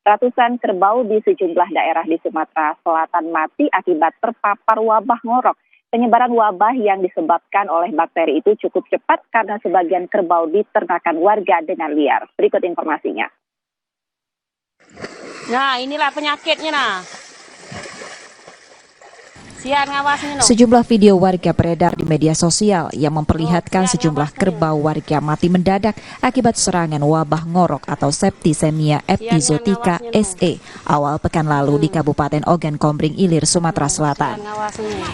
Ratusan kerbau di sejumlah daerah di Sumatera Selatan mati akibat terpapar wabah ngorok. Penyebaran wabah yang disebabkan oleh bakteri itu cukup cepat karena sebagian kerbau diternakan warga dengan liar. Berikut informasinya. Nah, inilah penyakitnya nah. Sejumlah video warga beredar di media sosial yang memperlihatkan sejumlah kerbau warga mati mendadak akibat serangan wabah ngorok atau Septicemia epizootica SE awal pekan lalu di Kabupaten Ogan Kombring Ilir, Sumatera Selatan.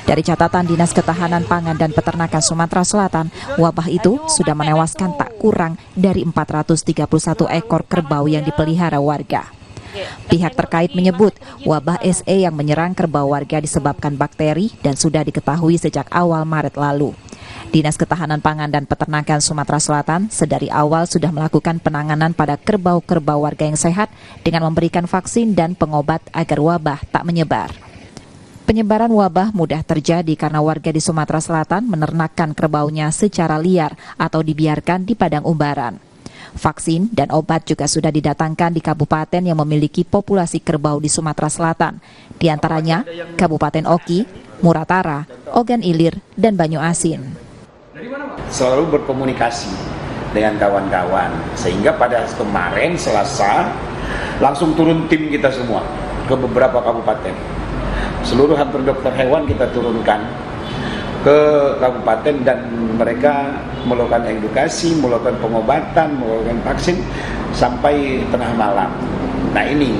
Dari catatan Dinas Ketahanan Pangan dan Peternakan Sumatera Selatan, wabah itu sudah menewaskan tak kurang dari 431 ekor kerbau yang dipelihara warga. Pihak terkait menyebut wabah SE yang menyerang kerbau warga disebabkan bakteri dan sudah diketahui sejak awal Maret lalu. Dinas Ketahanan Pangan dan Peternakan Sumatera Selatan sedari awal sudah melakukan penanganan pada kerbau-kerbau warga yang sehat dengan memberikan vaksin dan pengobat agar wabah tak menyebar. Penyebaran wabah mudah terjadi karena warga di Sumatera Selatan menernakkan kerbaunya secara liar atau dibiarkan di padang umbaran. Vaksin dan obat juga sudah didatangkan di kabupaten yang memiliki populasi kerbau di Sumatera Selatan, di antaranya Kabupaten Oki, Muratara, Ogan Ilir, dan Banyuasin. Selalu berkomunikasi dengan kawan-kawan, sehingga pada kemarin Selasa langsung turun tim kita semua ke beberapa kabupaten. Seluruh hampir dokter hewan kita turunkan ke kabupaten dan mereka melakukan edukasi, melakukan pengobatan, melakukan vaksin sampai tengah malam. Nah ini,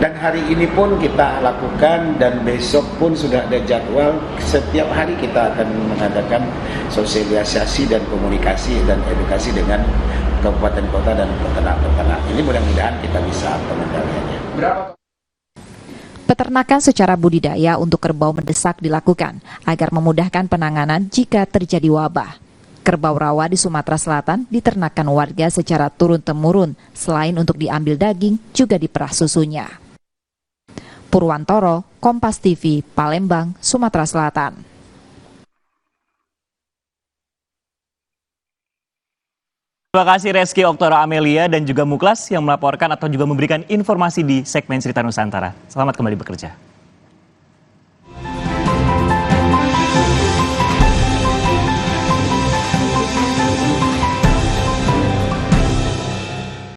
dan hari ini pun kita lakukan dan besok pun sudah ada jadwal, setiap hari kita akan mengadakan sosialisasi dan komunikasi dan edukasi dengan kabupaten kota dan peternak-peternak. Ini mudah-mudahan kita bisa pengendaliannya. Peternakan secara budidaya untuk kerbau mendesak dilakukan agar memudahkan penanganan jika terjadi wabah. Kerbau rawa di Sumatera Selatan diternakan warga secara turun-temurun, selain untuk diambil daging, juga diperah susunya. Purwantoro, Kompas TV, Palembang, Sumatera Selatan. Terima kasih Reski Oktara Amelia dan juga Muklas yang melaporkan atau juga memberikan informasi di segmen Cerita Nusantara. Selamat kembali bekerja.